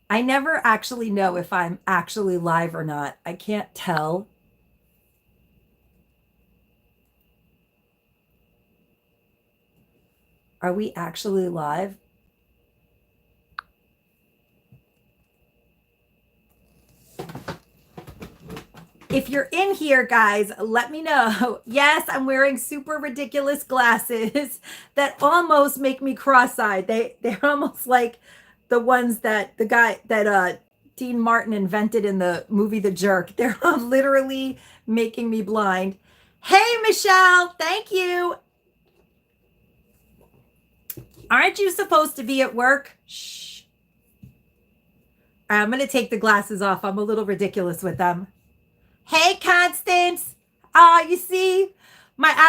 I never actually know if I'm actually live or not. I can't tell. Are we actually live? If you're in here, guys, let me know. Yes, I'm wearing super ridiculous glasses that almost make me cross-eyed. They're almost like the ones that the guy that Dean Martin invented in the movie The Jerk. They're literally making me blind. Hey, Michelle, thank you. Aren't you supposed to be at work? Shh. I'm going to take the glasses off. I'm a little ridiculous with them. Hey, Constance. You see,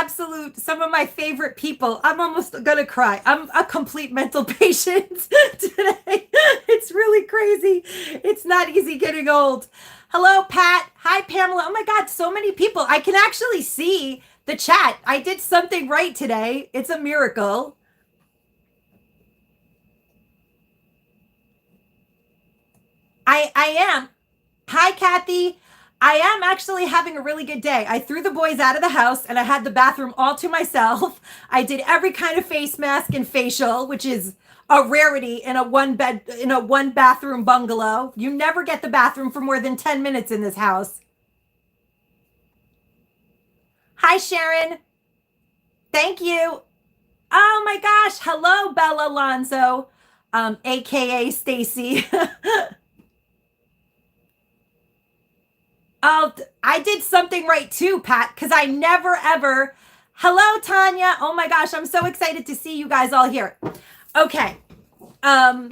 some of my favorite people. I'm almost gonna cry. I'm a complete mental patient today. It's really crazy. It's not easy getting old. Hello, Pat. Hi, Pamela. Oh my God, so many people. I can actually see the chat. I did something right today. It's a miracle. I am. Hi, Kathy. I am actually having a really good day. I threw the boys out of the house and I had the bathroom all to myself. I did every kind of face mask and facial, which is a rarity in a one bathroom bungalow. You never get the bathroom for more than 10 minutes in this house. Hi, Sharon. Thank you. Oh my gosh. Hello, Bella Alonso, aka Stacy. Oh, I did something right too, Pat, because I never ever. Hello, Tanya. Oh my gosh, I'm so excited to see you guys all here. Okay. I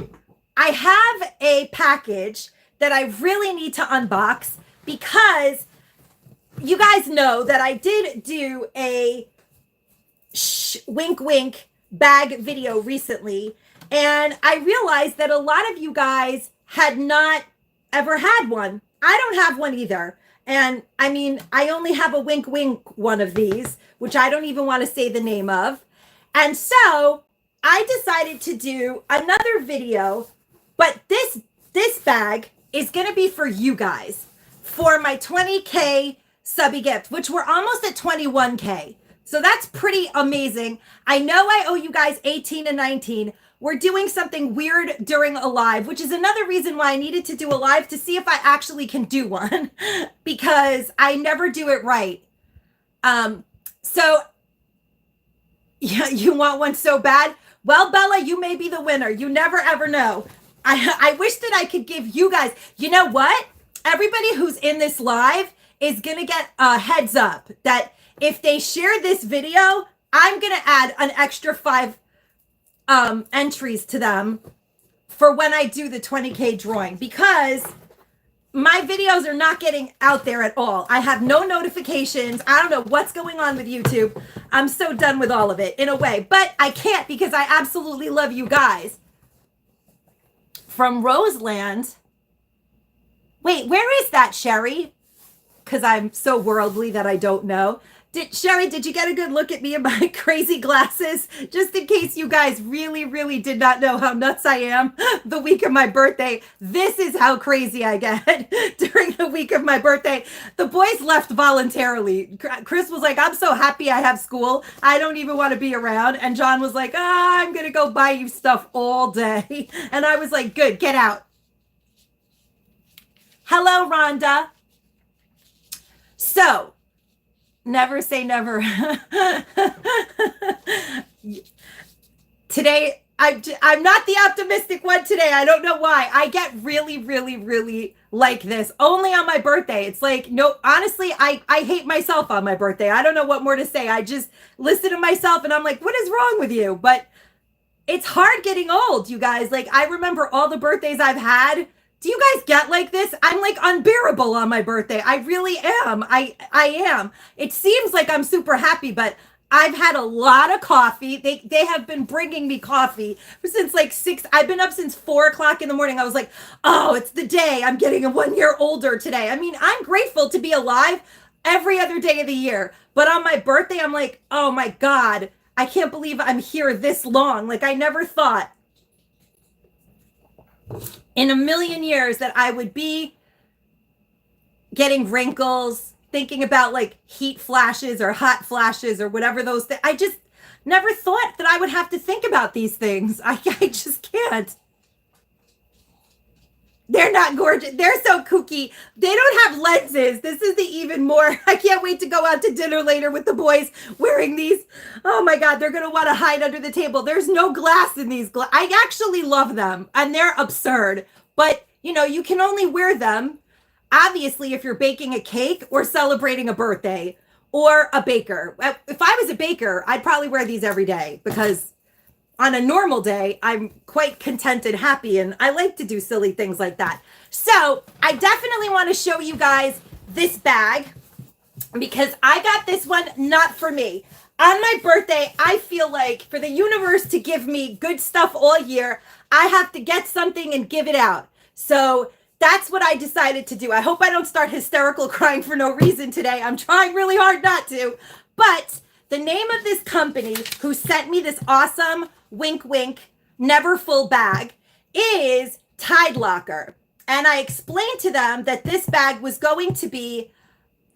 have a package that I really need to unbox because you guys know that I did do a wink wink bag video recently, and I realized that a lot of you guys had not ever had one. I don't have one either. And I mean, I only have a wink wink one of these, which I don't even want to say the name of. And so I decided to do another video, but this bag is going to be for you guys for my 20K subby gift, which we're almost at 21K. So that's pretty amazing. I know I owe you guys 18 and 19. We're doing something weird during a live, which is another reason why I needed to do a live to see if I actually can do one because I never do it right. So yeah, you want one so bad? Well, Bella, you may be the winner. You never ever know. I wish that I could give you guys, you know what? Everybody who's in this live is going to get a heads up that if they share this video, I'm going to add an extra 5 entries to them for when I do the 20K drawing because my videos are not getting out there at all. I have no notifications. I don't know what's going on with YouTube. I'm so done with all of it in a way, but I can't because I absolutely love you guys. From Roseland. Wait, where is that, Sherry? Because I'm so worldly that I don't know. Sherry, did you get a good look at me in my crazy glasses? Just in case you guys really, really did not know how nuts I am the week of my birthday. This is how crazy I get during the week of my birthday. The boys left voluntarily. Chris was like, I'm so happy I have school. I don't even want to be around. And John was like, I'm going to go buy you stuff all day. And I was like, good, get out. Hello, Rhonda. So, never say never. Today, I'm not the optimistic one today. I don't know why. I get really, really, really like this only on my birthday. It's like, no, honestly, I hate myself on my birthday. I don't know what more to say. I just listen to myself and I'm like, what is wrong with you? But it's hard getting old, you guys. Like, I remember all the birthdays I've had. Do you guys get like this? I'm like unbearable on my birthday. I really am. I am. It seems like I'm super happy, but I've had a lot of coffee. They have been bringing me coffee since like 6. I've been up since 4 o'clock in the morning. I was like, oh, it's the day. I'm getting a 1 year older today. I mean, I'm grateful to be alive every other day of the year. But on my birthday, I'm like, oh my God, I can't believe I'm here this long. Like I never thought. in a million years that I would be getting wrinkles, thinking about like heat flashes or hot flashes or whatever those things. I just never thought that I would have to think about these things. I just can't. They're not gorgeous. They're so kooky. They don't have lenses. This is the even more. I can't wait to go out to dinner later with the boys wearing these. Oh my God, they're going to want to hide under the table. There's no glass in these. I actually love them and they're absurd. But, you know, you can only wear them, obviously, if you're baking a cake or celebrating a birthday or a baker. If I was a baker, I'd probably wear these every day because on a normal day, I'm quite content and happy, and I like to do silly things like that. So I definitely want to show you guys this bag because I got this one not for me. On my birthday, I feel like for the universe to give me good stuff all year, I have to get something and give it out. So that's what I decided to do. I hope I don't start hysterical crying for no reason today. I'm trying really hard not to. But the name of this company who sent me this awesome wink wink never full bag is tidelocker, and I explained to them that this bag was going to be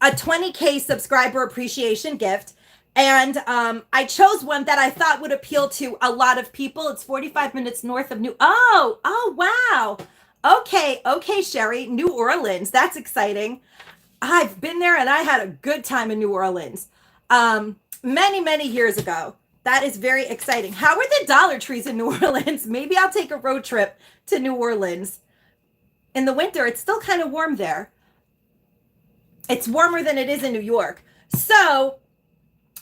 a 20K subscriber appreciation gift, and I chose one that I thought would appeal to a lot of people. It's 45 minutes north of oh wow, okay, Sherry, New Orleans, that's exciting. I've been there and I had a good time in New Orleans many years ago. That is very exciting. How are the Dollar Trees in New Orleans? Maybe I'll take a road trip to New Orleans. In the winter, it's still kind of warm there. It's warmer than it is in New York. So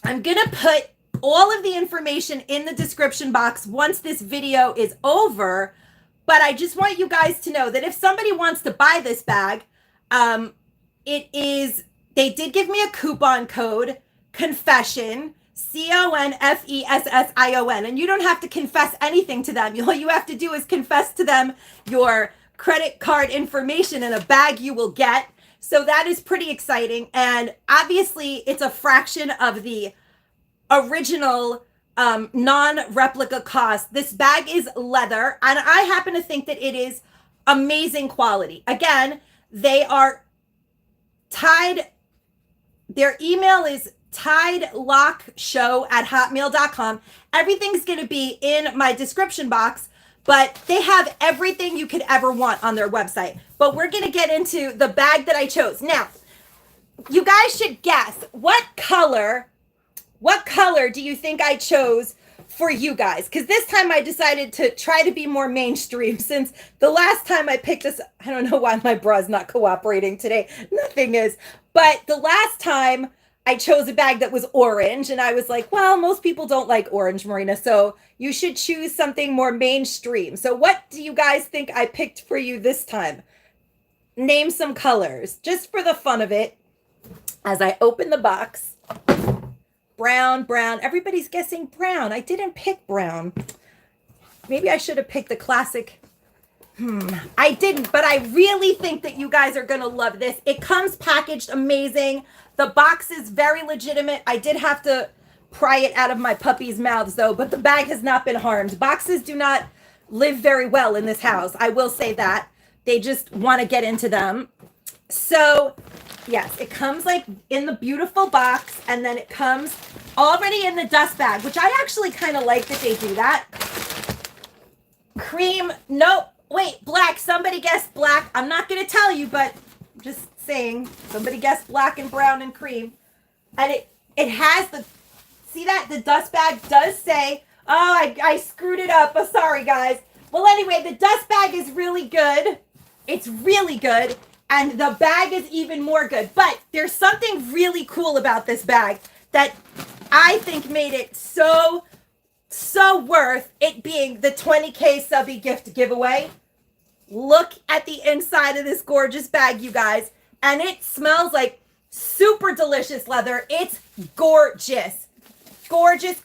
I'm going to put all of the information in the description box once this video is over. But I just want you guys to know that if somebody wants to buy this bag, they did give me a coupon code, confession, CONFESSION, and you don't have to confess anything to them. All you have to do is confess to them your credit card information and a bag you will get. So that is pretty exciting. And obviously it's a fraction of the original non-replica cost. This bag is leather, and I happen to think that it is amazing quality. Again, they are tied. Their email is tidelockshow@hotmail.com. Everything's going to be in my description box, but they have everything you could ever want on their website. But we're going to get into the bag that I chose. Now, you guys should guess what color do you think I chose for you guys? Because this time I decided to try to be more mainstream, since the last time I picked this, I don't know why my bra's not cooperating today. Nothing is. But the last time I chose a bag that was orange, and I was like, well, most people don't like orange, Marina, so you should choose something more mainstream. So what do you guys think I picked for you this time? Name some colors, just for the fun of it. As I open the box, brown. Everybody's guessing brown. I didn't pick brown. Maybe I should have picked the classic. I didn't, but I really think that you guys are going to love this. It comes packaged amazing. The box is very legitimate. I did have to pry it out of my puppy's mouths though, but the bag has not been harmed. Boxes do not live very well in this house. I will say that. They just want to get into them. So yes, it comes like in the beautiful box, and then it comes already in the dust bag, which I actually kind of like that they do that. Cream, nope, wait, black. Somebody guessed black. I'm not going to tell you, but just saying, somebody guessed black and brown and cream. And it has the, see that? The dust bag does say, oh, I screwed it up. Oh, sorry, guys. Well, anyway, the dust bag is really good. It's really good. And the bag is even more good. But there's something really cool about this bag that I think made it so worth it being the 20K subby gift giveaway. Look at the inside of this gorgeous bag, you guys. And it smells like super delicious leather. It's gorgeous. Gorgeous.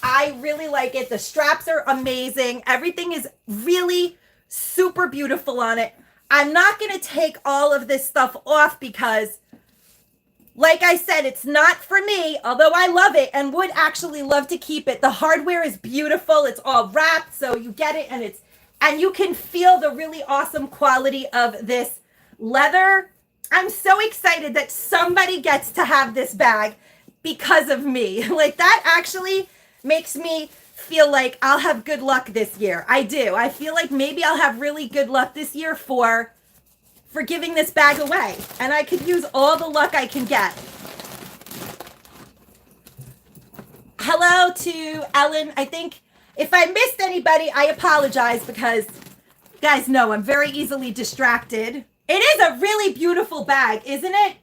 I really like it. The straps are amazing. Everything is really super beautiful on it. I'm not going to take all of this stuff off because, like I said, it's not for me, although I love it and would actually love to keep it. The hardware is beautiful. It's all wrapped, so you get it, and it's And you can feel the really awesome quality of this leather. I'm so excited that somebody gets to have this bag because of me. Like, that actually makes me feel like I'll have good luck this year. I do. I feel like maybe I'll have really good luck this year for giving this bag away. And I could use all the luck I can get. Hello to Ellen. I think if I missed anybody, I apologize because you guys know I'm very easily distracted. It is a really beautiful bag, isn't it?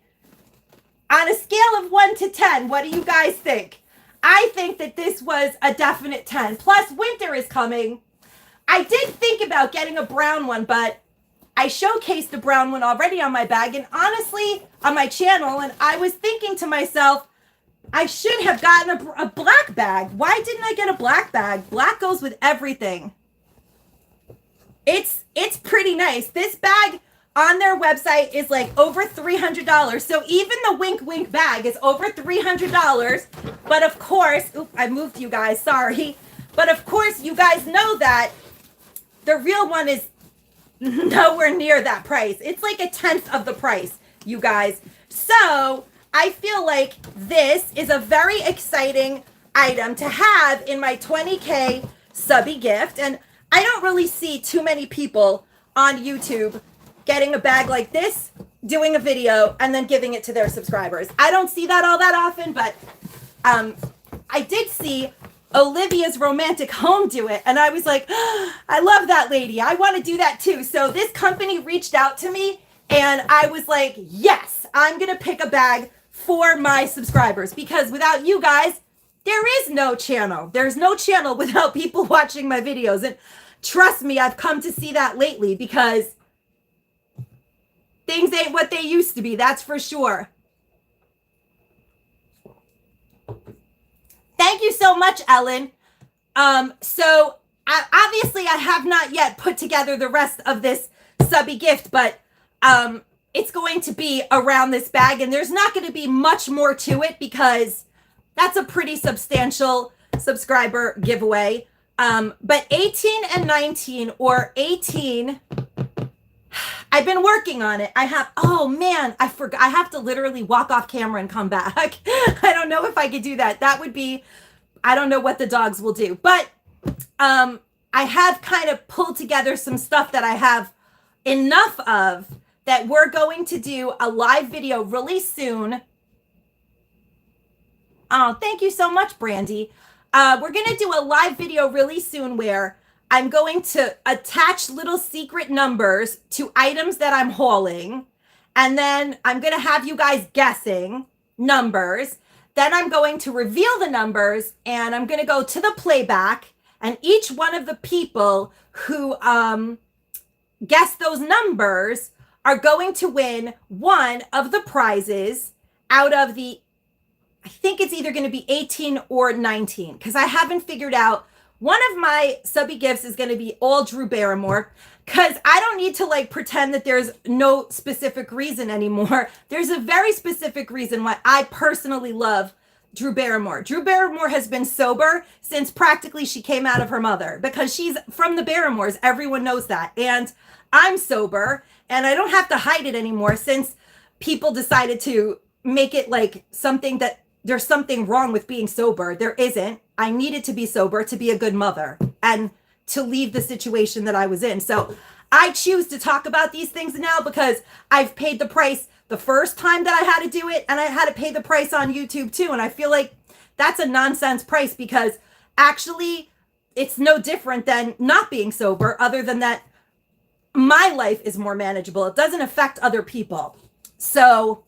On a scale of 1 to 10, what do you guys think? I think that this was a definite 10. Plus, winter is coming. I did think about getting a brown one, but I showcased the brown one already on my bag and honestly on my channel, and I was thinking to myself, I should have gotten a black bag. Why didn't I get a black bag? Black goes with everything. It's pretty nice. This bag on their website is like over $300. So even the wink wink bag is over $300. But of course, I moved you guys, sorry. But of course, you guys know that the real one is nowhere near that price. It's like a tenth of the price, you guys. So I feel like this is a very exciting item to have in my 20K subby gift. And I don't really see too many people on YouTube getting a bag like this, doing a video, and then giving it to their subscribers. I don't see that all that often, but I did see Olivia's Romantic Home do it. And I was like, oh, I love that lady. I want to do that too. So this company reached out to me and I was like, yes, I'm going to pick a bag for my subscribers because without you guys, there is no channel. There's no channel without people watching my videos. And trust me, I've come to see that lately because things ain't what they used to be. That's for sure. Thank you so much, Ellen. So obviously I have not yet put together the rest of this subby gift, but it's going to be around this bag and there's not going to be much more to it because that's a pretty substantial subscriber giveaway. But 18 and 19 or 18, I've been working on it. Oh man, I forgot. I have to literally walk off camera and come back. I don't know if I could do that. That would be, I don't know what the dogs will do. But I have kind of pulled together some stuff that I have enough of that we're going to do a live video really soon. Oh, thank you so much, Brandy. We're going to do a live video really soon where I'm going to attach little secret numbers to items that I'm hauling. And then I'm going to have you guys guessing numbers. Then I'm going to reveal the numbers and I'm going to go to the playback. And each one of the people who guess those numbers are going to win one of the prizes out of the, I think it's either going to be 18 or 19 because I haven't figured out. One of my subby gifts is going to be all Drew Barrymore because I don't need to like pretend that there's no specific reason anymore. There's a very specific reason why I personally love Drew Barrymore. Drew Barrymore has been sober since practically she came out of her mother because she's from the Barrymores. Everyone knows that. And I'm sober and I don't have to hide it anymore since people decided to make it like something that there's something wrong with being sober. There isn't. I needed to be sober to be a good mother and to leave the situation that I was in. So I choose to talk about these things now because I've paid the price the first time that I had to do it and I had to pay the price on YouTube too. And I feel like that's a nonsense price because actually it's no different than not being sober other than that my life is more manageable. It doesn't affect other people. So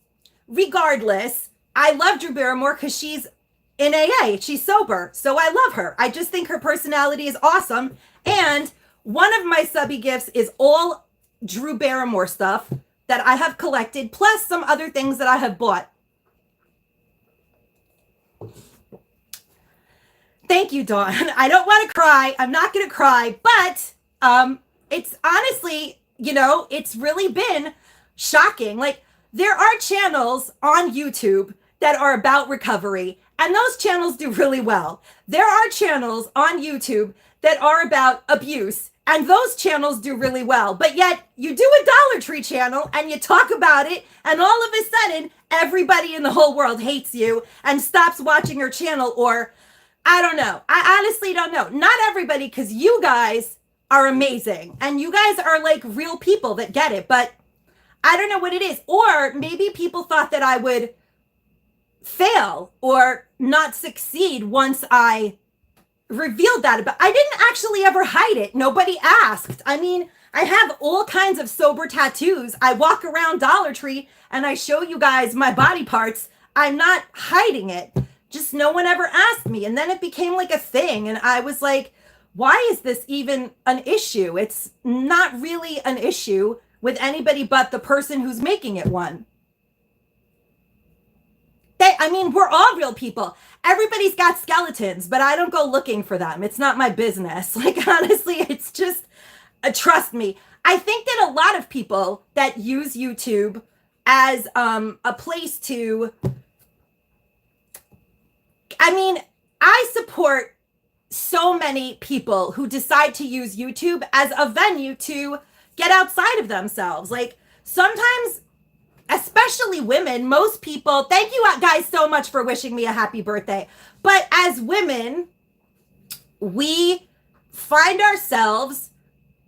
regardless, I love Drew Barrymore because she's in AA. She's sober. So I love her. I just think her personality is awesome. And one of my subby gifts is all Drew Barrymore stuff that I have collected, plus some other things that I have bought. Thank you, Dawn. I don't want to cry. I'm not going to cry, but it's honestly, you know, it's really been shocking. Like, there are channels on YouTube that are about recovery, and those channels do really well. There are channels on YouTube that are about abuse. And those channels do really well. But yet you do a Dollar Tree channel and you talk about it, and all of a sudden everybody in the whole world hates you and stops watching your channel. Or I don't know. I honestly don't know. Not everybody, because you guys are amazing and you guys are like real people that get it. But I don't know what it is. Or maybe people thought that I would fail or not succeed once I revealed that. But I didn't actually ever hide it. Nobody asked. I mean, I have all kinds of sober tattoos. I walk around Dollar Tree and I show you guys my body parts. I'm not hiding it. Just no one ever asked me. And then it became like a thing. And I was like, why is this even an issue? It's not really an issue with anybody but the person who's making it one. I mean, we're all real people. Everybody's got skeletons, but I don't go looking for them. It's not my business. Like, honestly, it's just, trust me. I think that a lot of people that use YouTube as a place to, I mean, I support so many people who decide to use YouTube as a venue to get outside of themselves. Like, sometimes, especially women, most people, thank you guys so much for wishing me a happy birthday. But as women, we find ourselves,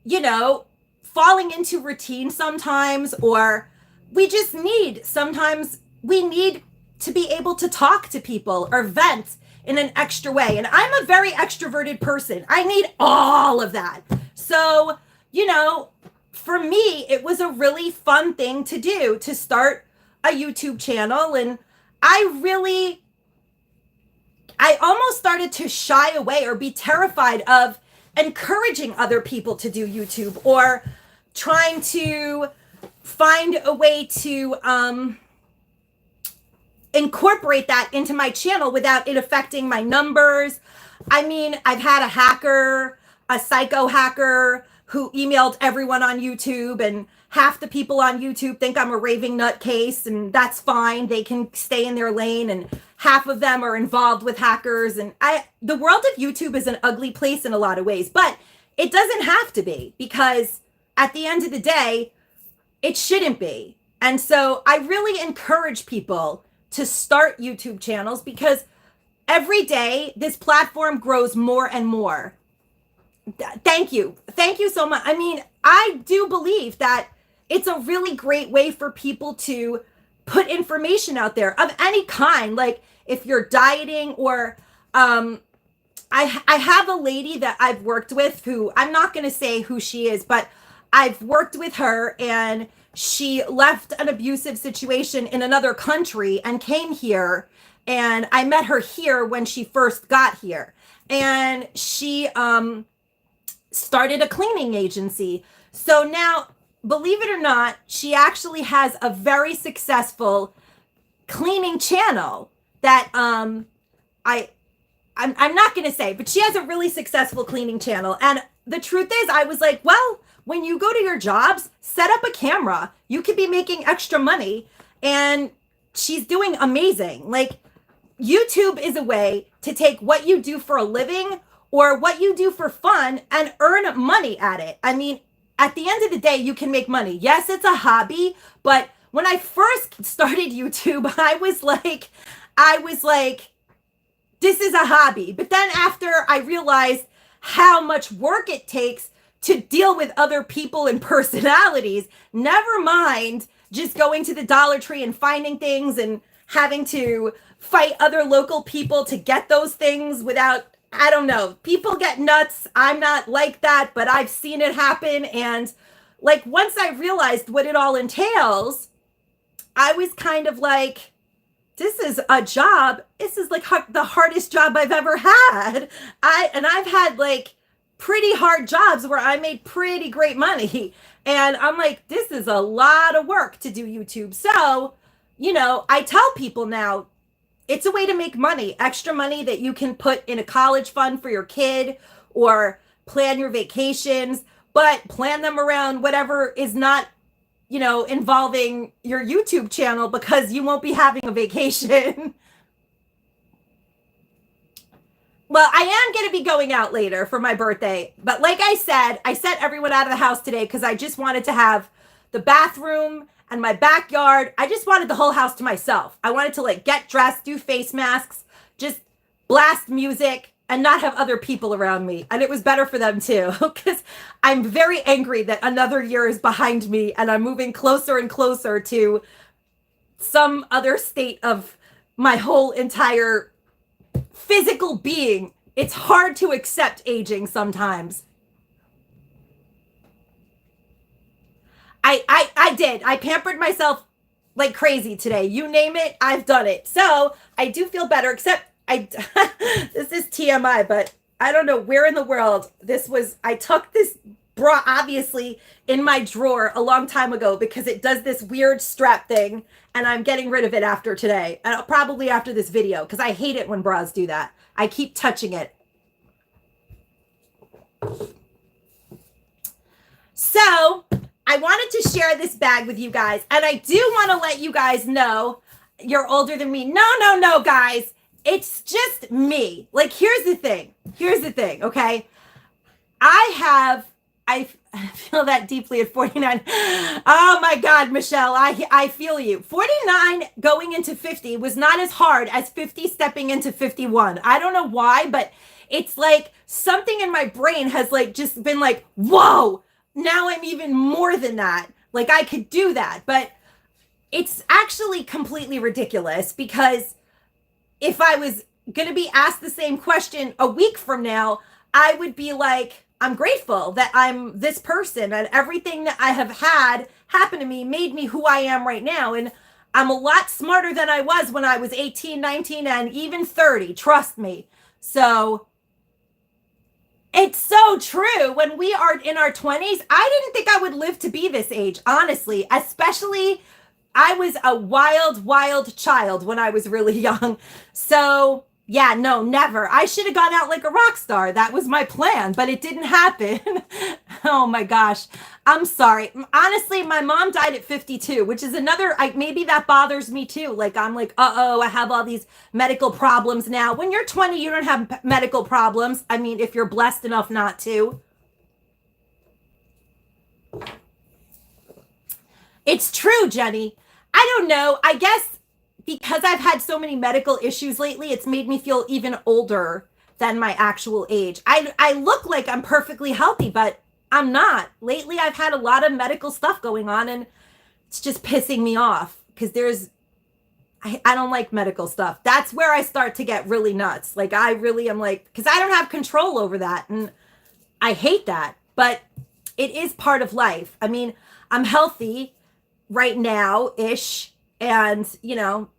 you know, falling into routine sometimes, or we just sometimes we need to be able to talk to people or vent in an extra way. And I'm a very extroverted person. I need all of that. So, you know, for me, it was a really fun thing to do, to start a YouTube channel. And I almost started to shy away or be terrified of encouraging other people to do YouTube, or trying to find a way to incorporate that into my channel without it affecting my numbers. I mean, I've had a hacker, a psycho hacker, who emailed everyone on YouTube, and half the people on YouTube think I'm a raving nutcase, and that's fine. They can stay in their lane, and half of them are involved with hackers. And the world of YouTube is an ugly place in a lot of ways, but it doesn't have to be, because at the end of the day, it shouldn't be. And so I really encourage people to start YouTube channels, because every day this platform grows more and more. Thank you. Thank you so much. I mean, I do believe that it's a really great way for people to put information out there of any kind. Like, if you're dieting, or I have a lady that I've worked with who, I'm not going to say who she is, but I've worked with her, and she left an abusive situation in another country and came here. And I met her here when she first got here. And she started a cleaning agency. So now, believe it or not, she actually has a very successful cleaning channel that I'm not going to say, but she has a really successful cleaning channel. And the truth is, I was like, well, when you go to your jobs, set up a camera. You could be making extra money. And she's doing amazing. Like, YouTube is a way to take what you do for a living or what you do for fun and earn money at it. I mean, at the end of the day, you can make money. Yes, it's a hobby, but when I first started YouTube, I was like, this is a hobby. But then after I realized how much work it takes to deal with other people and personalities, never mind just going to the Dollar Tree and finding things and having to fight other local people to get those things without, I don't know, people get nuts. I'm not like that, but I've seen it happen. And like, once I realized what it all entails, I was kind of like, this is a job. This is like the hardest job I've ever had. I've had like pretty hard jobs where I made pretty great money. And I'm like, this is a lot of work to do YouTube. So, you know, I tell people now, it's a way to make money, extra money that you can put in a college fund for your kid, or plan your vacations, but plan them around whatever is not, you know, involving your YouTube channel, because you won't be having a vacation. Well, I am going to be going out later for my birthday. But like I sent everyone out of the house today because I just wanted to have the bathroom and my backyard. I just wanted the whole house to myself. I wanted to like get dressed, do face masks, just blast music and not have other people around me. And it was better for them too, because I'm very angry that another year is behind me and I'm moving closer and closer to some other state of my whole entire physical being. It's hard to accept aging sometimes. I did. I pampered myself like crazy today. You name it, I've done it. So I do feel better, except this is TMI, but I don't know where in the world this was. I took this bra obviously in my drawer a long time ago because it does this weird strap thing, and I'm getting rid of it after today, and probably after this video, because I hate it when bras do that. I keep touching it. So I wanted to share this bag with you guys, and I do want to let you guys know, you're older than me. No, guys. It's just me. Like, here's the thing, okay? I feel that deeply at 49. Oh my God, Michelle, I feel you. 49 going into 50 was not as hard as 50 stepping into 51. I don't know why, but it's like something in my brain has like just been like, whoa, now I'm even more than that. Like I could do that, but it's actually completely ridiculous, because if I was going to be asked the same question a week from now, I would be like, I'm grateful that I'm this person, and everything that I have had happen to me made me who I am right now. And I'm a lot smarter than I was when I was 18, 19, and even 30. Trust me. So it's so true. When we are in our 20s, I didn't think I would live to be this age, honestly, especially I was a wild child when I was really young. So yeah, no, never. I should have gone out like a rock star. That was my plan, but it didn't happen. Oh my gosh. I'm sorry. Honestly, my mom died at 52, which is another, maybe that bothers me too. Like, I'm like, uh-oh, I have all these medical problems now. When you're 20, you don't have medical problems. I mean, if you're blessed enough not to. It's true, Jenny. I don't know. I guess because I've had so many medical issues lately, it's made me feel even older than my actual age. I look like I'm perfectly healthy, but I'm not. Lately, I've had a lot of medical stuff going on, and it's just pissing me off, because I don't like medical stuff. That's where I start to get really nuts. Like, I really am like, because I don't have control over that, and I hate that, but it is part of life. I mean, I'm healthy right now-ish, and, you know,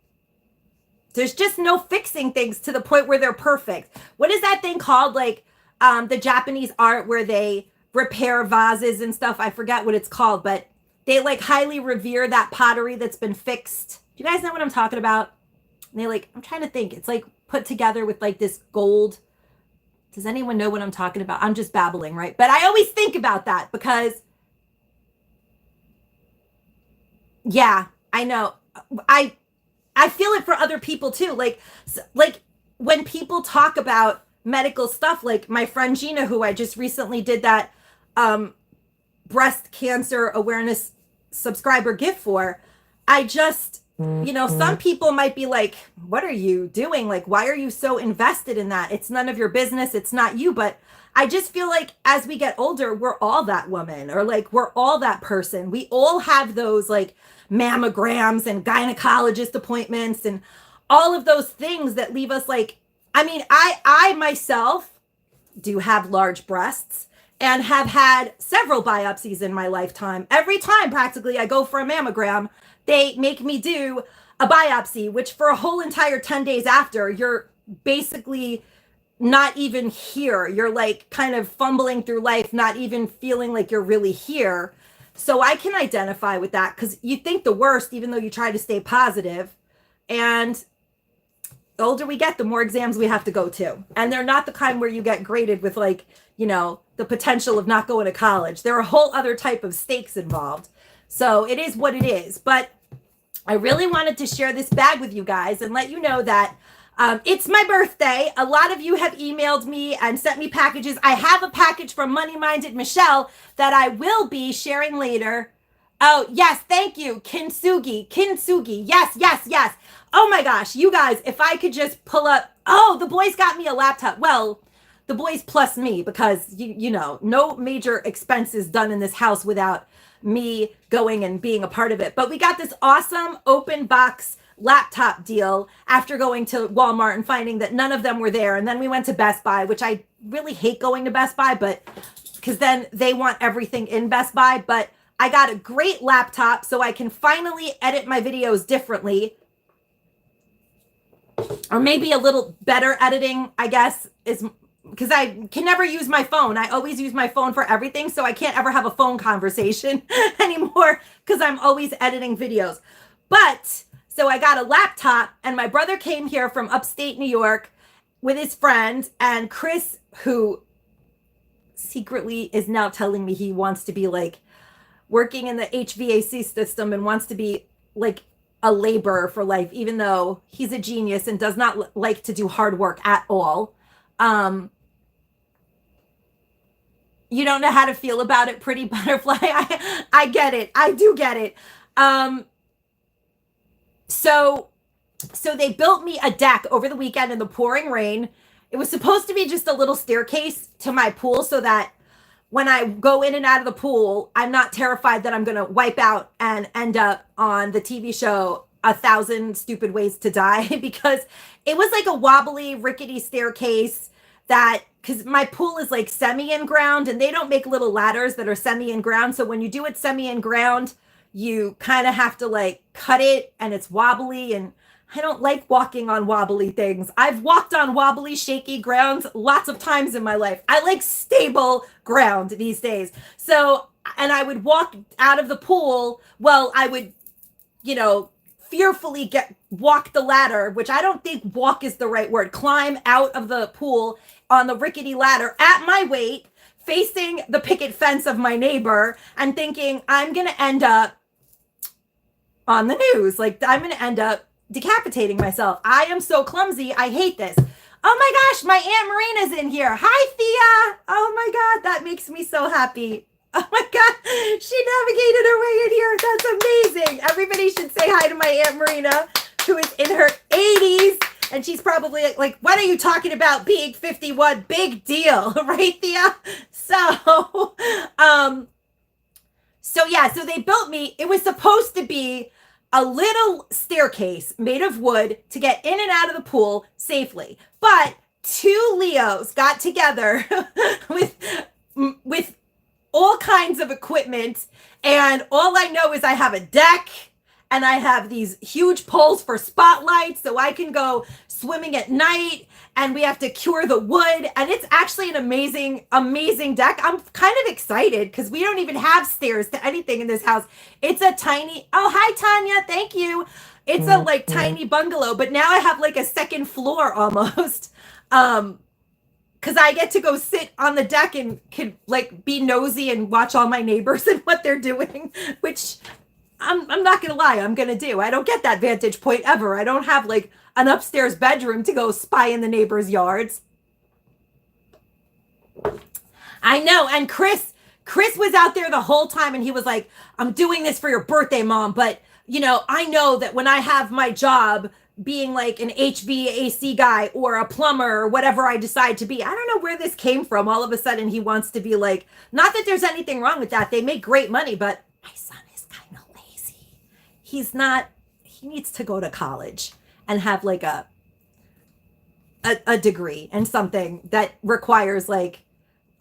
there's just no fixing things to the point where they're perfect. What is that thing called? Like, the Japanese art where they repair vases and stuff. I forget what it's called, but they like highly revere that pottery that's been fixed. Do you guys know what I'm talking about? And they like, I'm trying to think. It's like put together with like this gold. Does anyone know what I'm talking about? I'm just babbling, right? But I always think about that because, yeah, I know. I feel it for other people too. Like when people talk about medical stuff, like my friend Gina, who I just recently did that breast cancer awareness subscriber gift for, I just, you know, some people might be like, what are you doing? Like, why are you so invested in that? It's none of your business. It's not you. But I just feel like as we get older, we're all that woman, or like we're all that person. We all have those like mammograms and gynecologist appointments and all of those things that leave us like, I mean, I myself do have large breasts and have had several biopsies in my lifetime. Every time practically I go for a mammogram, they make me do a biopsy, which for a whole entire 10 days after, you're basically not even here. You're like kind of fumbling through life, not even feeling like you're really here. So I can identify with that, because you think the worst, even though you try to stay positive. And the older we get, the more exams we have to go to. And they're not the kind where you get graded with like, you know, the potential of not going to college. There are a whole other type of stakes involved. So it is what it is. But I really wanted to share this bag with you guys and let you know that It's my birthday. A lot of you have emailed me and sent me packages. I have a package from Money Minded Michelle that I will be sharing later. Oh, yes, thank you. Kintsugi. Yes, yes, yes. Oh my gosh, you guys, if I could just pull up. Oh, the boys got me a laptop. Well, the boys plus me, because you know, no major expenses done in this house without me going and being a part of it. But we got this awesome open box laptop deal after going to Walmart and finding that none of them were there. And then we went to Best Buy, which I really hate going to Best Buy, but because then they want everything in Best Buy. But I got a great laptop so I can finally edit my videos differently. Or maybe a little better editing, I guess, is because I can never use my phone. I always use my phone for everything, so I can't ever have a phone conversation anymore because I'm always editing videos. But so I got a laptop, and my brother came here from upstate New York with his friend, and Chris, who secretly is now telling me he wants to be like working in the HVAC system and wants to be like a laborer for life, even though he's a genius and does not like to do hard work at all. You don't know how to feel about it, pretty butterfly. I get it. I do get it. So they built me a deck over the weekend in the pouring rain. It was supposed to be just a little staircase to my pool so that when I go in and out of the pool, I'm not terrified that I'm going to wipe out and end up on the TV show 1,000 Stupid Ways to Die, because it was like a wobbly, rickety staircase that, because my pool is like semi in ground and they don't make little ladders that are semi in ground. So when you do it semi in ground, you kind of have to like cut it, and it's wobbly, and I don't like walking on wobbly things. I've walked on wobbly, shaky grounds lots of times in my life. I like stable ground these days. So, and I would walk out of the pool. Well, I would, you know, fearfully walk the ladder, which I don't think walk is the right word, climb out of the pool on the rickety ladder at my weight, facing the picket fence of my neighbor, and thinking I'm going to end up on the news. Like, I'm going to end up decapitating myself. I am so clumsy. I hate this. Oh my gosh, my Aunt Marina's in here. Hi, Thea. Oh my God, that makes me so happy. Oh my God, she navigated her way in here. That's amazing. Everybody should say hi to my Aunt Marina, who is in her 80s. And she's probably like, what are you talking about being 51? Big deal, right, Thea? So yeah, so they built me. It was supposed to be a little staircase made of wood to get in and out of the pool safely. But two Leos got together with all kinds of equipment, and all I know is I have a deck and I have these huge poles for spotlights so I can go swimming at night, and we have to cure the wood, and it's actually an amazing deck. I'm kind of excited because we don't even have stairs to anything in this house. It's a tiny, oh, hi, Tanya, thank you. It's a like tiny bungalow, but now I have like a second floor almost. Because I get to go sit on the deck and can like be nosy and watch all my neighbors and what they're doing, which I'm not gonna lie, I'm gonna do. I don't get that vantage point ever. I don't have like an upstairs bedroom to go spy in the neighbors' yards. I know, and Chris was out there the whole time, and he was like, I'm doing this for your birthday, Mom, but you know, I know that when I have my job being like an HVAC guy or a plumber or whatever I decide to be, I don't know where this came from. All of a sudden he wants to be like, not that there's anything wrong with that. They make great money, but my son is kind of lazy. He needs to go to college and have like a degree and something that requires like,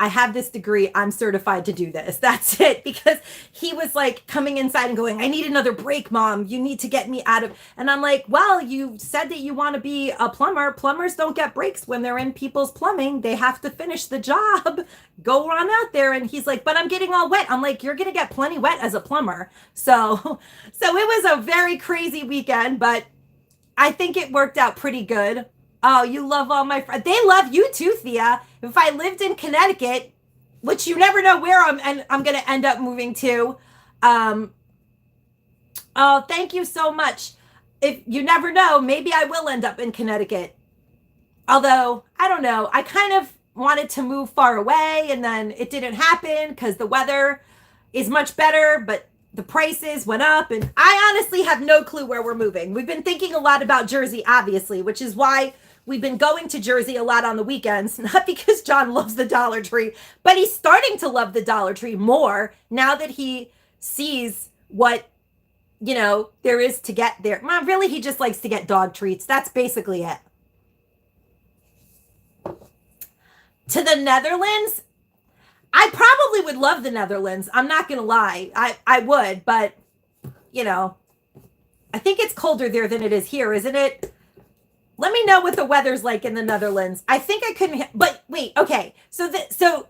I have this degree, I'm certified to do this. That's it. Because he was like coming inside and going, I need another break, Mom. You need to get me out of, and I'm like, well, you said that you want to be a plumber. Plumbers don't get breaks when they're in people's plumbing. They have to finish the job. Go on out there. And he's like, but I'm getting all wet. I'm like, you're going to get plenty wet as a plumber. So it was a very crazy weekend, but I think it worked out pretty good. Oh, you love all my friends. They love you too, Thea. If I lived in Connecticut, which you never know where I'm going to end up moving to. Oh, thank you so much. If you never know, maybe I will end up in Connecticut. Although, I don't know, I kind of wanted to move far away and then it didn't happen because the weather is much better, but the prices went up and I honestly have no clue where we're moving. We've been thinking a lot about Jersey, obviously, which is why we've been going to Jersey a lot on the weekends, not because John loves the Dollar Tree, but he's starting to love the Dollar Tree more now that he sees what, you know, there is to get there. Well, really, he just likes to get dog treats. That's basically it. To the Netherlands, I probably would love the Netherlands. I'm not going to lie. I would, but, you know, I think it's colder there than it is here, isn't it? Let me know what the weather's like in the Netherlands. I think I couldn't, but wait, okay. So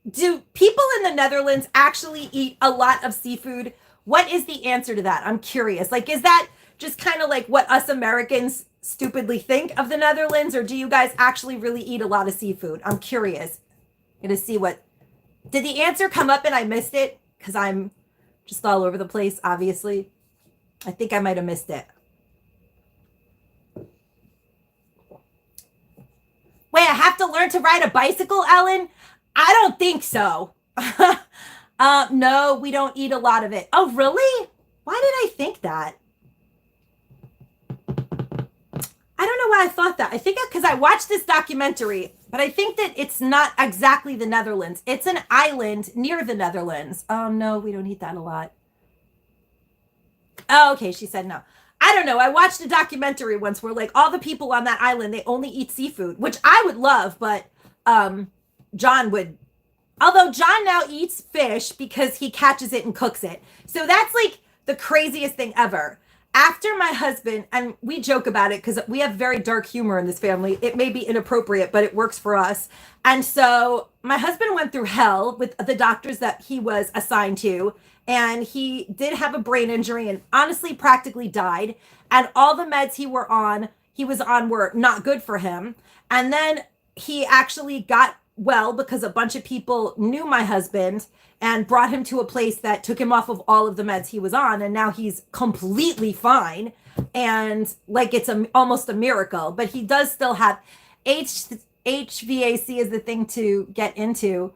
do people in the Netherlands actually eat a lot of seafood? What is the answer to that? I'm curious. Like, is that just kind of like what us Americans stupidly think of the Netherlands, or do you guys actually really eat a lot of seafood? I'm curious. I'm gonna see what, did the answer come up and I missed it? Because I'm just all over the place, obviously. I think I might have missed it. Wait, I have to learn to ride a bicycle, Ellen? I don't think so. No, we don't eat a lot of it. Oh, really? Why did I think that? I don't know why I thought that. I think because I watched this documentary, but I think that it's not exactly the Netherlands. It's an island near the Netherlands. No, we don't eat that a lot. Oh, okay, she said no. I don't know. I watched a documentary once where like all the people on that island, they only eat seafood, which I would love, but John would. Although John now eats fish because he catches it and cooks it. So that's like the craziest thing ever. After my husband, and we joke about it because we have very dark humor in this family. It may be inappropriate, but it works for us. And so my husband went through hell with the doctors that he was assigned to. And he did have a brain injury and honestly practically died. And all the meds he was on were not good for him. And then he actually got well because a bunch of people knew my husband and brought him to a place that took him off of all of the meds he was on. And now he's completely fine. And like, it's almost a miracle, but he does still have HVAC is the thing to get into.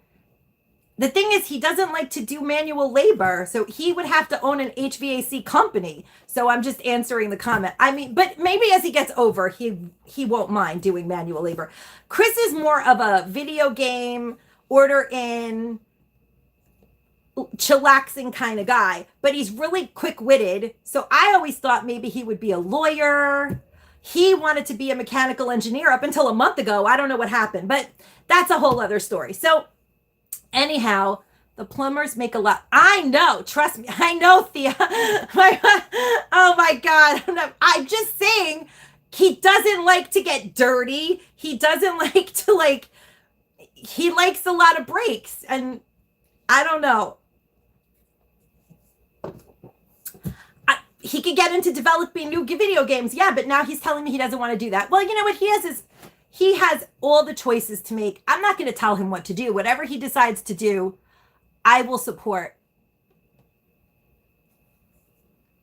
The thing is, he doesn't like to do manual labor. So he would have to own an HVAC company. So I'm just answering the comment. I mean, but maybe as he gets over, he won't mind doing manual labor. Chris is more of a video game, order in, chillaxing kind of guy, but he's really quick-witted. So I always thought maybe he would be a lawyer. He wanted to be a mechanical engineer up until a month ago. I don't know what happened, but that's a whole other story. So anyhow, the plumbers make a lot. I know, trust me. I know, Thea. Oh my God. I'm just saying, he doesn't like to get dirty. He doesn't like to he likes a lot of breaks, and I don't know. He could get into developing new video games. Yeah, but now he's telling me he doesn't want to do that. Well, you know what he has all the choices to make. I'm not going to tell him what to do. Whatever he decides to do, I will support.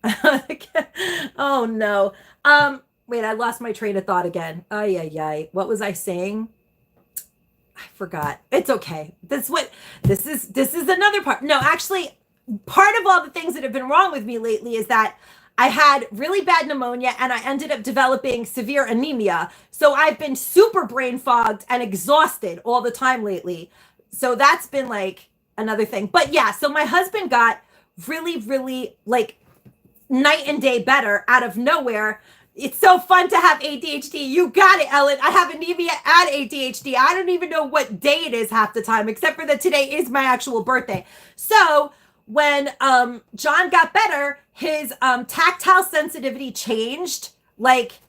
Oh no. Wait, I lost my train of thought again. Ay, ay, ay. What was I saying? I forgot. It's okay. This is another part. No, actually, part of all the things that have been wrong with me lately is that I had really bad pneumonia and I ended up developing severe anemia. So I've been super brain fogged and exhausted all the time lately. So that's been like another thing. But yeah, so my husband got really, really like night and day better out of nowhere. It's so fun to have ADHD. You got it, Ellen. I have anemia and ADHD. I don't even know what day it is half the time, except for that today is my actual birthday. So when John got better, his tactile sensitivity changed, like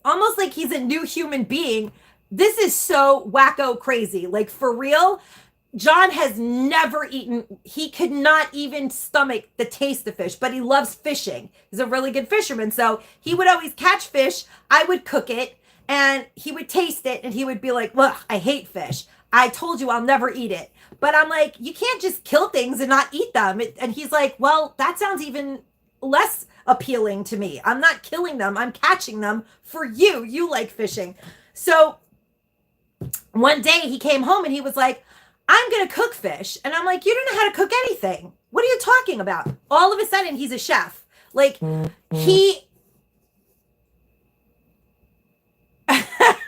almost like he's a new human being. This is so wacko crazy. Like for real, John has never eaten, he could not even stomach the taste of fish, but he loves fishing. He's a really good fisherman. So he would always catch fish. I would cook it and he would taste it and he would be like, "Ugh, I hate fish. I told you I'll never eat it." But I'm like, you can't just kill things and not eat them. And he's like, well, that sounds even less appealing to me. I'm not killing them. I'm catching them for you. You like fishing. So one day he came home and he was like, I'm going to cook fish. And I'm like, you don't know how to cook anything. What are you talking about? All of a sudden, he's a chef. Like, he...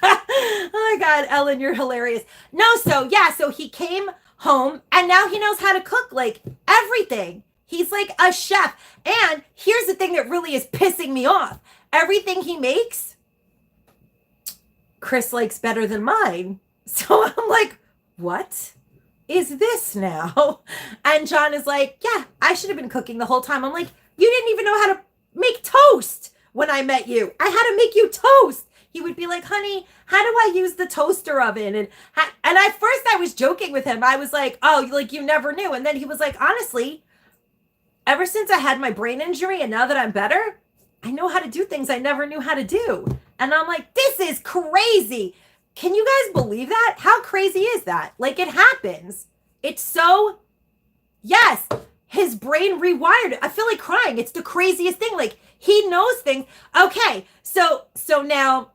Oh my God, Ellen, you're hilarious. No, so he came home and now he knows how to cook, like, everything. He's like a chef. And here's the thing that really is pissing me off. Everything he makes, Chris likes better than mine. So I'm like, what is this now? And John is like, yeah, I should have been cooking the whole time. I'm like, you didn't even know how to make toast when I met you. I had to make you toast. He would be like, honey, how do I use the toaster oven? And at first I was joking with him. I was like, oh, like you never knew. And then he was like, honestly, ever since I had my brain injury and now that I'm better, I know how to do things I never knew how to do. And I'm like, this is crazy. Can you guys believe that? How crazy is that? Like, it happens. It's so, yes, his brain rewired. I feel like crying. It's the craziest thing. Like, he knows things. Okay, so now,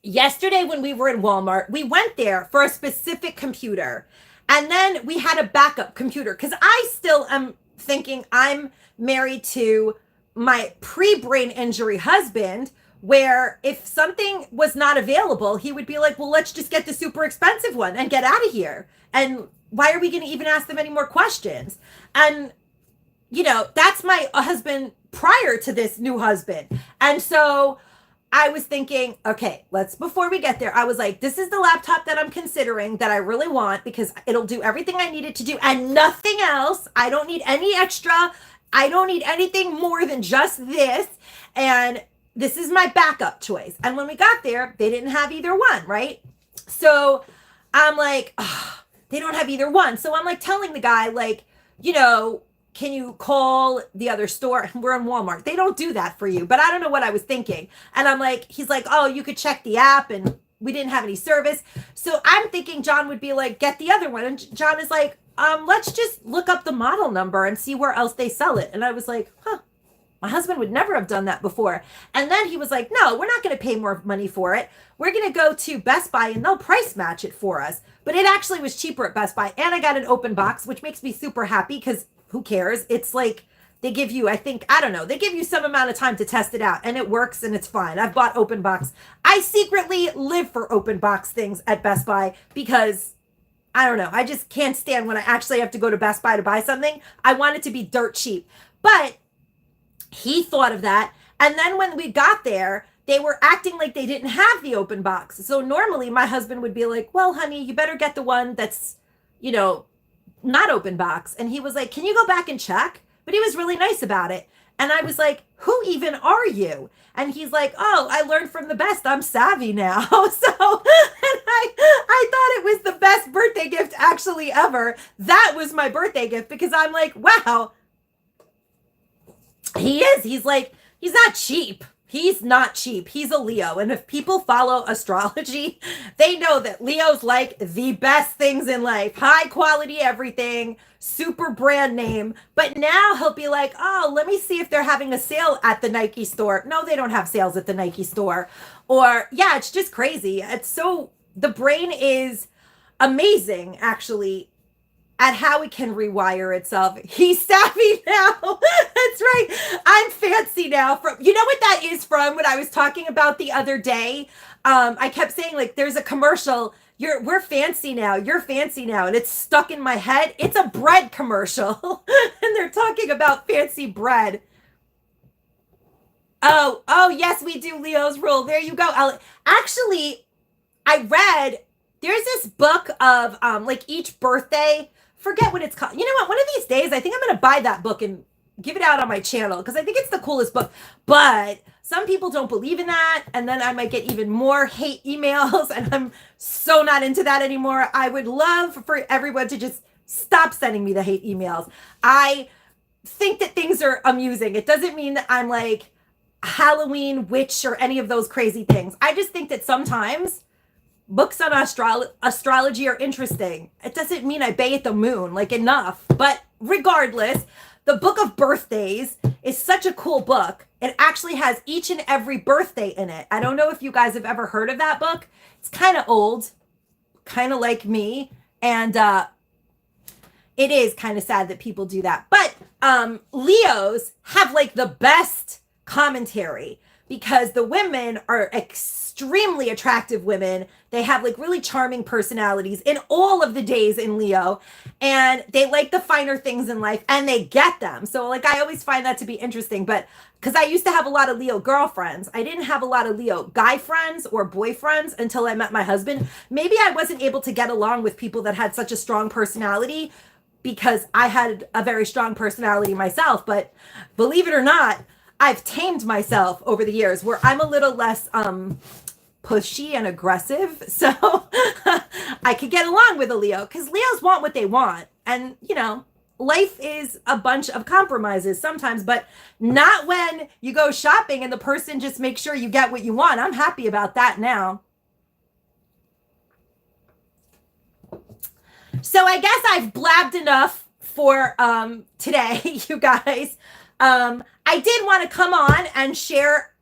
yesterday when we were in Walmart, we went there for a specific computer. And then we had a backup computer because I still am thinking I'm married to my pre-brain injury husband, where if something was not available, he would be like, well, let's just get the super expensive one and get out of here. And why are we going to even ask them any more questions? And, you know, that's my husband prior to this new husband. And so I was thinking, okay, before we get there, I was like, this is the laptop that I'm considering that I really want because it'll do everything I need it to do and nothing else. I don't need any extra. I don't need anything more than just this. And this is my backup choice. And when we got there, they didn't have either one, right? So I'm like, oh, they don't have either one. So I'm like telling the guy, like, you know, can you call the other store? We're in Walmart. They don't do that for you. But I don't know what I was thinking. And I'm like, he's like, oh, you could check the app. And we didn't have any service. So I'm thinking John would be like, get the other one. And John is like, let's just look up the model number and see where else they sell it. And I was like, huh. My husband would never have done that before. And then he was like, no, we're not going to pay more money for it. We're going to go to Best Buy and they'll price match it for us. But it actually was cheaper at Best Buy. And I got an open box, which makes me super happy because who cares? It's like they give you, they give you some amount of time to test it out and it works and it's fine. I've bought open box. I secretly live for open box things at Best Buy because I don't know. I just can't stand when I actually have to go to Best Buy to buy something. I want it to be dirt cheap. But he thought of that. And then when we got there, they were acting like they didn't have the open box. So normally my husband would be like, well, honey, you better get the one that's, you know, not open box. And he was like, can you go back and check? But he was really nice about it. And I was like, who even are you? And he's like, oh, I learned from the best. I'm savvy now. So, and I thought it was the best birthday gift actually ever. That was my birthday gift because I'm like, wow. He is. He's like, he's not cheap. He's not cheap. He's a Leo. And if people follow astrology, they know that Leo's like the best things in life. High quality everything, super brand name. But now he'll be like, oh, let me see if they're having a sale at the Nike store. No, they don't have sales at the Nike store. Or, yeah, it's just crazy. It's so, the brain is amazing, actually, at how it can rewire itself. He's savvy now. That's right. I'm fancy now. From, you know what that is from what I was talking about the other day? I kept saying, like, there's a commercial. We're fancy now. You're fancy now. And it's stuck in my head. It's a bread commercial. And they're talking about fancy bread. Oh, yes, we do Leo's rule. There you go. Actually, I read, there's this book of like each birthday, forget what it's called. You know what? One of these days, I think I'm going to buy that book and give it out on my channel because I think it's the coolest book. But some people don't believe in that. And then I might get even more hate emails. And I'm so not into that anymore. I would love for everyone to just stop sending me the hate emails. I think that things are amusing. It doesn't mean that I'm like Halloween witch or any of those crazy things. I just think that sometimes books on astrology are interesting. It doesn't mean I bay at the moon, like enough. But regardless, the Book of Birthdays is such a cool book. It actually has each and every birthday in it. I don't know if you guys have ever heard of that book. It's kind of old. kind of like me. And it is kind of sad that people do that. But Leos have like the best commentary because the women are extremely attractive women. They have like really charming personalities in all of the days in Leo, and they like the finer things in life and they get them. So like I always find that to be interesting. But because I used to have a lot of Leo girlfriends, I didn't have a lot of Leo guy friends or boyfriends until I met my husband. Maybe I wasn't able to get along with people that had such a strong personality because I had a very strong personality myself. But believe it or not, I've tamed myself over the years where I'm a little less pushy and aggressive. So I could get along with a Leo because Leos want what they want. And, you know, life is a bunch of compromises sometimes, but not when you go shopping and the person just makes sure you get what you want. I'm happy about that now. So I guess I've blabbed enough for today, you guys. I did want to come on and share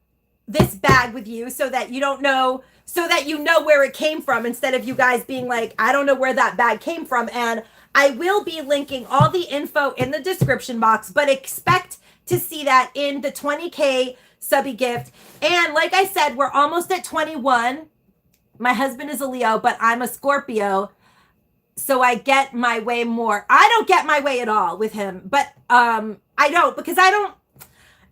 this bag with you so that you don't know, so that you know where it came from instead of you guys being like, I don't know where that bag came from. And I will be linking all the info in the description box, but expect to see that in the 20K subby gift. And like I said, we're almost at 21. My husband is a Leo, but I'm a Scorpio. So I get my way more. I don't get my way at all with him, but I don't, because I don't,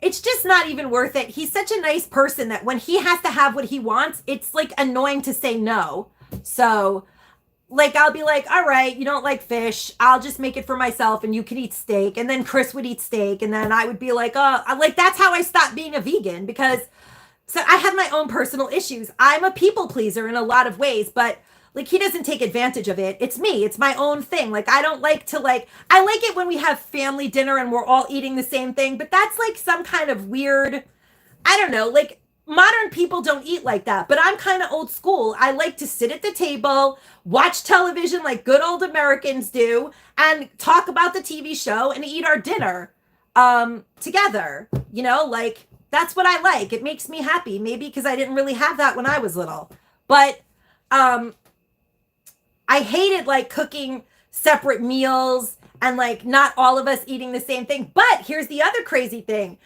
it's just not even worth it. He's such a nice person that when he has to have what he wants, it's like annoying to say no. So like, I'll be like, all right, you don't like fish. I'll just make it for myself and you can eat steak. And then Chris would eat steak. And then I would be like, oh, like, that's how I stopped being a vegan because so I have my own personal issues. I'm a people pleaser in a lot of ways, but like, he doesn't take advantage of it. It's me. It's my own thing. Like, I don't like to I like it when we have family dinner and we're all eating the same thing, but that's like some kind of weird, I don't know, like modern people don't eat like that, but I'm kind of old school. I like to sit at the table, watch television like good old Americans do, and talk about the TV show and eat our dinner together. You know, like that's what I like. It makes me happy. Maybe because I didn't really have that when I was little, but I hated like cooking separate meals and like not all of us eating the same thing. But here's the other crazy thing.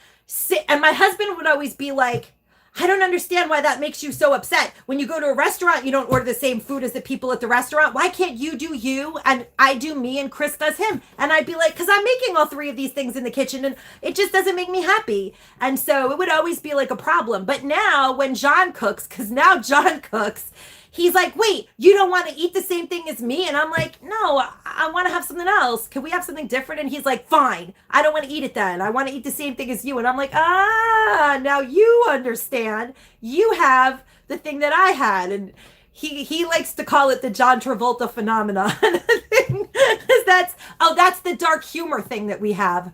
And my husband would always be like, I don't understand why that makes you so upset. When you go to a restaurant, you don't order the same food as the people at the restaurant. Why can't you do you and I do me and Chris does him? And I'd be like, because I'm making all three of these things in the kitchen and it just doesn't make me happy. And so it would always be like a problem. But now when John cooks, because now John cooks, he's like, wait, you don't want to eat the same thing as me? And I'm like, no, I want to have something else. Can we have something different? And he's like, fine, I don't want to eat it then. I want to eat the same thing as you. And I'm like, now you understand. You have the thing that I had. And he likes to call it the John Travolta phenomenon. That's the dark humor thing that we have.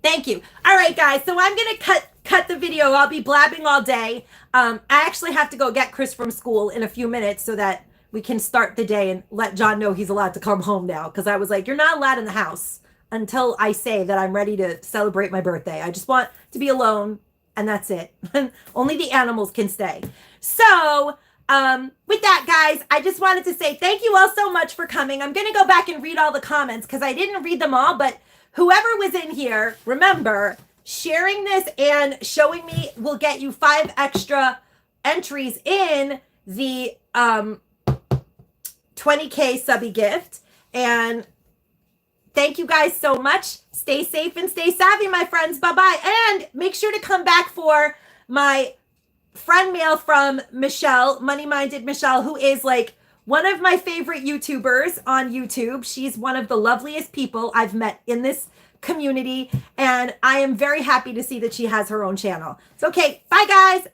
Thank you. All right, guys. So I'm going to cut the video. I'll be blabbing all day. I actually have to go get Chris from school in a few minutes so that we can start the day and let John know he's allowed to come home now. Because I was like, you're not allowed in the house until I say that I'm ready to celebrate my birthday. I just want to be alone and that's it. Only the animals can stay. So with that, guys, I just wanted to say thank you all so much for coming. I'm going to go back and read all the comments because I didn't read them all, but whoever was in here, remember, sharing this and showing me will get you 5 extra entries in the 20K subby gift. And thank you guys so much. Stay safe and stay savvy, my friends. Bye-bye. And make sure to come back for my friend mail from Michelle, Money Minded Michelle, who is like one of my favorite YouTubers on YouTube. She's one of the loveliest people I've met in this community, and I am very happy to see that she has her own channel. So, okay, bye guys.